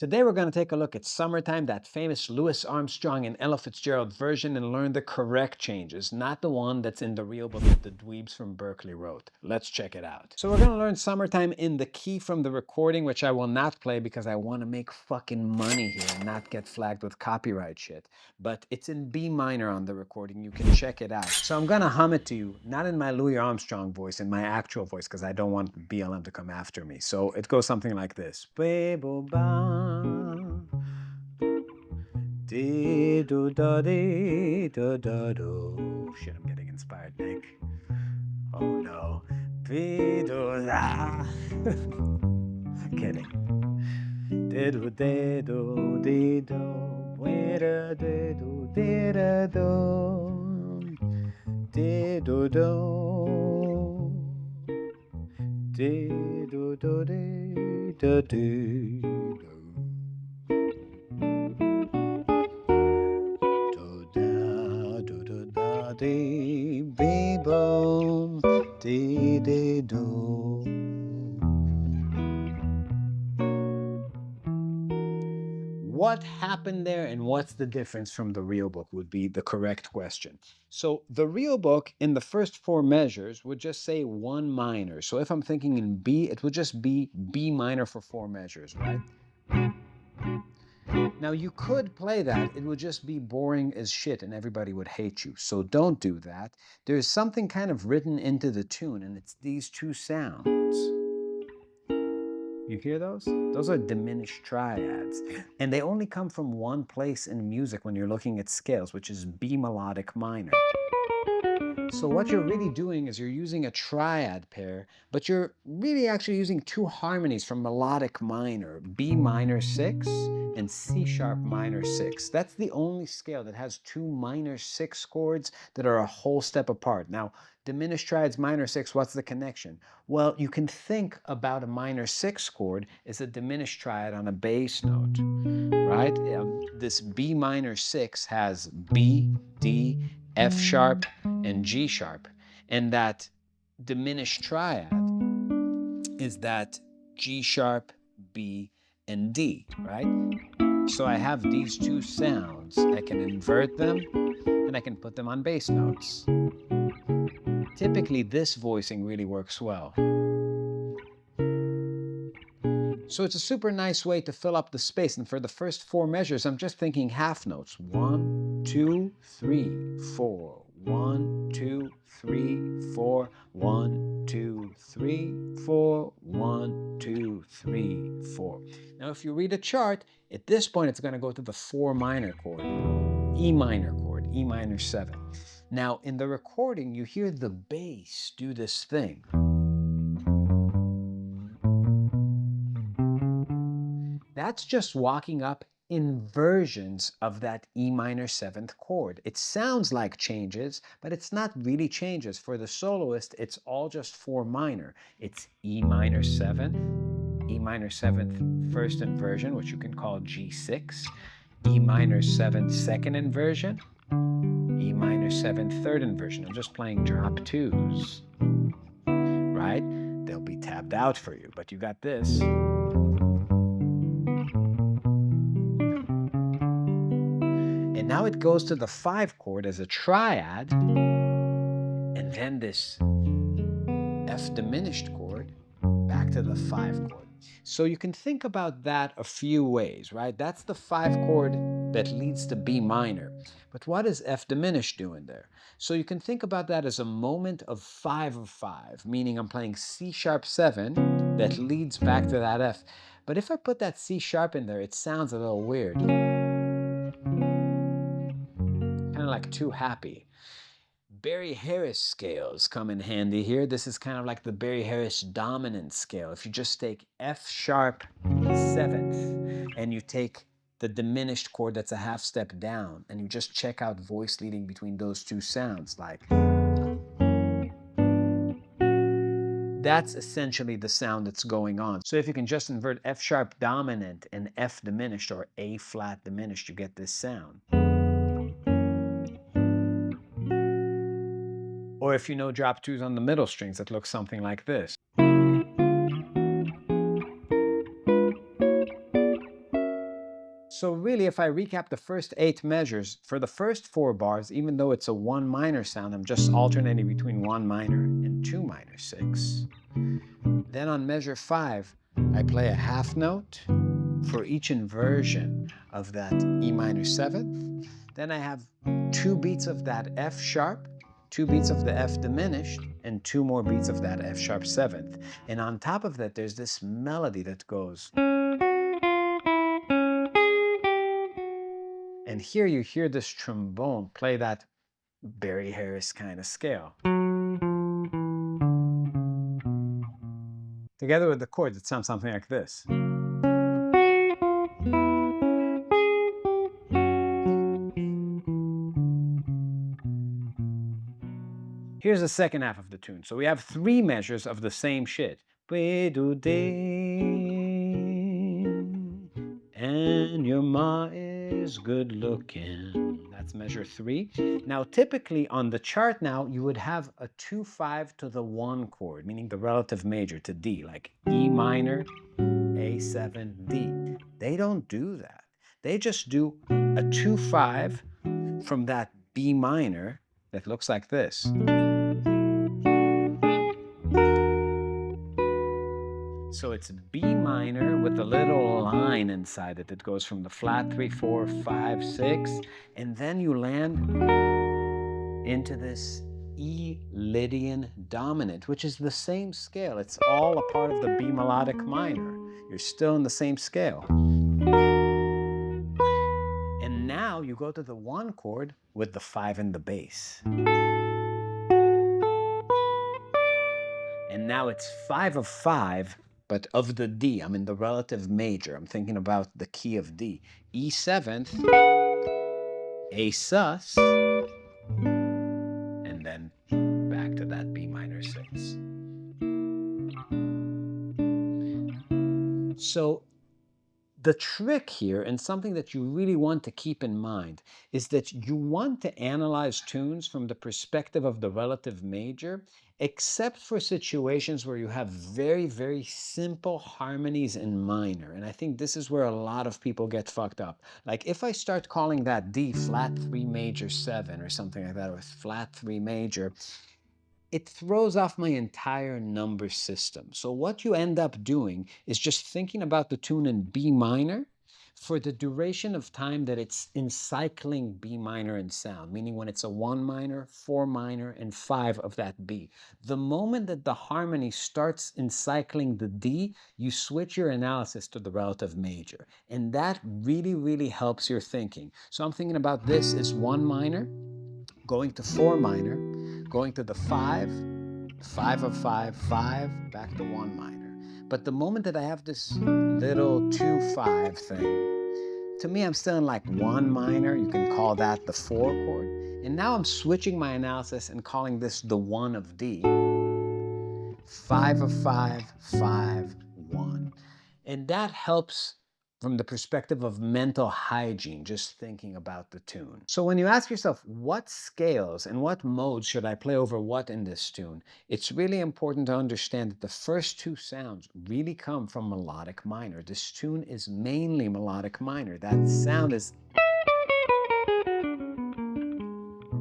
Today we're going to take a look at Summertime, that famous Louis Armstrong and Ella Fitzgerald version, and learn the correct changes, not the one that's in the real book that the dweebs from Berkeley wrote. Let's check it out. So we're going to learn Summertime in the key from the recording, which I will not play because I want to make fucking money here and not get flagged with copyright shit. But it's in B minor on the recording. You can check it out. So I'm going to hum it to you, not in my Louis Armstrong voice, in my actual voice, because I don't want BLM to come after me. So it goes something like this. Shit, I'm getting inspired, Nick. Oh no. Kidding. What happened there and what's the difference from the real book would be the correct question. So the real book in the first four measures would just say one minor. So if I'm thinking in B, it would just be B minor for four measures, right? Now you could play that, it would just be boring as shit and everybody would hate you. So don't do that. There's something kind of written into the tune and it's these two sounds. You hear those? Those are diminished triads. And they only come from one place in music when you're looking at scales, which is B melodic minor. So what you're really doing is you're using a triad pair, but you're really actually using two harmonies from melodic minor, B minor 6 and C sharp minor 6. That's the only scale that has two minor 6 chords that are a whole step apart. Now, diminished triads minor 6, what's the connection? Well, you can think about a minor 6 chord as a diminished triad on a bass note, right? This B minor 6 has B, D, F sharp, and G sharp. And that diminished triad is that G sharp, B, and D, right? So I have these two sounds. I can invert them, and I can put them on bass notes. Typically, this voicing really works well. So it's a super nice way to fill up the space. And for the first four measures, I'm just thinking half notes. 1, 2, 3, 4. 1, 2, 3, 4. 1, 2, 3, 4. 1, 2, 3, 4. Now, if you read a chart, at this point, it's going to go to the 4 minor chord, E minor chord, E minor 7. Now, in the recording, you hear the bass do this thing. That's just walking up inversions of that E minor 7th chord. It sounds like changes, but it's not really changes. For the soloist, it's all just 4 minor. It's E minor 7th, E minor 7th first inversion, which you can call G6, E minor 7th second inversion, E minor 7th third inversion. I'm just playing drop 2s, right? They'll be tabbed out for you, but you got this. And now it goes to the 5 chord as a triad, and then this F diminished chord back to the 5 chord. So you can think about that a few ways, right? That's the 5 chord that leads to B minor. But what is F diminished doing there? So you can think about that as a moment of 5 of 5, meaning I'm playing C sharp 7 that leads back to that F. But if I put that C sharp in there, it sounds a little weird. Kind of like too happy. Barry Harris scales come in handy here. This is kind of like the Barry Harris dominant scale. If you just take F sharp 7th and you take the diminished chord that's a half step down and you just check out voice leading between those two sounds, like that's essentially the sound that's going on. So if you can just invert F sharp dominant and F diminished or A flat diminished, you get this sound. Or if you know drop 2s on the middle strings, it looks something like this. So really, if I recap the first 8 measures, for the first 4 bars, even though it's a 1 minor sound, I'm just alternating between 1 minor and 2 minor 6. Then on measure 5, I play a half note for each inversion of that E minor 7th. Then I have 2 beats of that F sharp, 2 beats of the F diminished, and 2 more beats of that F sharp 7th. And on top of that, there's this melody that goes. And here you hear this trombone play that Barry Harris kind of scale. Together with the chords, it sounds something like this. Here's the second half of the tune. So we have 3 measures of the same shit. And your ma is good looking. That's measure 3. Now, typically on the chart now, you would have a 2-5 to the 1 chord, meaning the relative major to D, like E minor, A7, D. They don't do that. They just do a 2-5 from that B minor that looks like this. So it's B minor with a little line inside it that goes from the flat 3, 4, 5, 6, and then you land into this E Lydian dominant, which is the same scale. It's all a part of the B melodic minor. You're still in the same scale. And now you go to the 1 chord with the 5 in the bass. And now it's 5 of 5, but of the D. I'm in the relative major. I'm thinking about the key of D. E7th, A sus, and then back to that B minor 6. So the trick here, and something that you really want to keep in mind, is that you want to analyze tunes from the perspective of the relative major, except for situations where you have very, very simple harmonies in minor. And I think this is where a lot of people get fucked up. Like if I start calling that D flat 3 major 7 or something like that, or flat 3 major, it throws off my entire number system. So what you end up doing is just thinking about the tune in B minor for the duration of time that it's encycling B minor in sound, meaning when it's a 1 minor, 4 minor, and 5 of that B. The moment that the harmony starts encycling the D, you switch your analysis to the relative major. And that really, really helps your thinking. So I'm thinking about this as 1 minor, going to 4 minor, going to the 5, 5 of 5, 5, back to 1 minor. But the moment that I have this little 2-5 thing, to me I'm still in like 1 minor, you can call that the 4 chord. And now I'm switching my analysis and calling this the 1 of D. 5 of 5, 5, 1. And that helps from the perspective of mental hygiene, just thinking about the tune. So when you ask yourself, what scales and what modes should I play over what in this tune, it's really important to understand that the first 2 sounds really come from melodic minor. This tune is mainly melodic minor. That sound is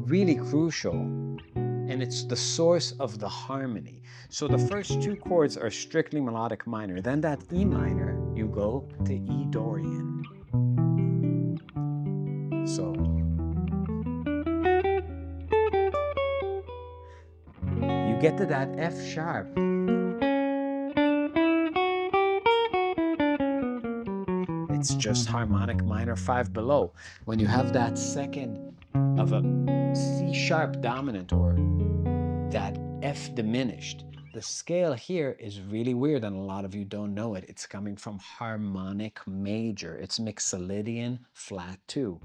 really crucial, and it's the source of the harmony. So the first 2 chords are strictly melodic minor. Then that E minor, you go to E Dorian. So you get to that F sharp. It's just harmonic minor 5 below. When you have that second of a C sharp dominant or that F diminished, the scale here is really weird and a lot of you don't know it. It's coming from harmonic major. It's Mixolydian flat 2.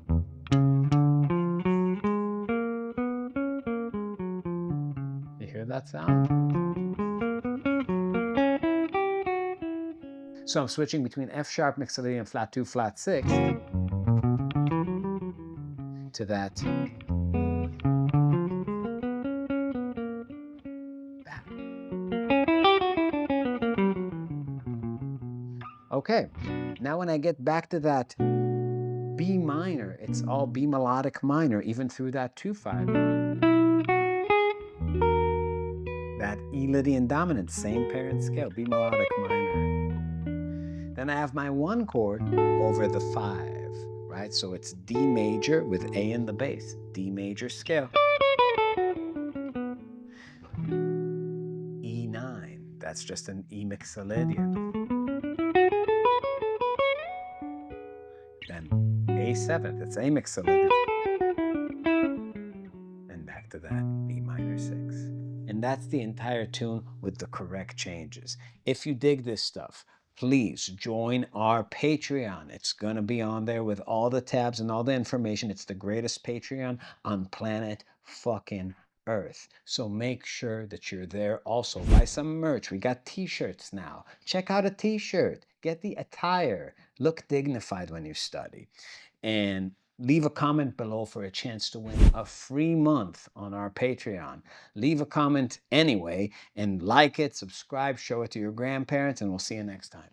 You hear that sound? So I'm switching between F sharp, Mixolydian flat 2, flat 6 to that. Okay, now when I get back to that B minor, it's all B melodic minor, even through that 2/5. That E Lydian dominant, same parent scale, B melodic minor. Then I have my 1 chord over the 5, right? So it's D major with A in the bass, D major scale. E9, that's just an E mixolydian. Then A7, that's A mixolydian. And back to that, B minor 6. And that's the entire tune with the correct changes. If you dig this stuff, please join our Patreon. It's going to be on there with all the tabs and all the information. It's the greatest Patreon on planet fucking Earth. So make sure that you're there. Also, buy some merch. We got t-shirts now. Check out a t-shirt. Get the attire. Look dignified when you study. And leave a comment below for a chance to win a free month on our Patreon. Leave a comment anyway and like it, subscribe, show it to your grandparents, and we'll see you next time.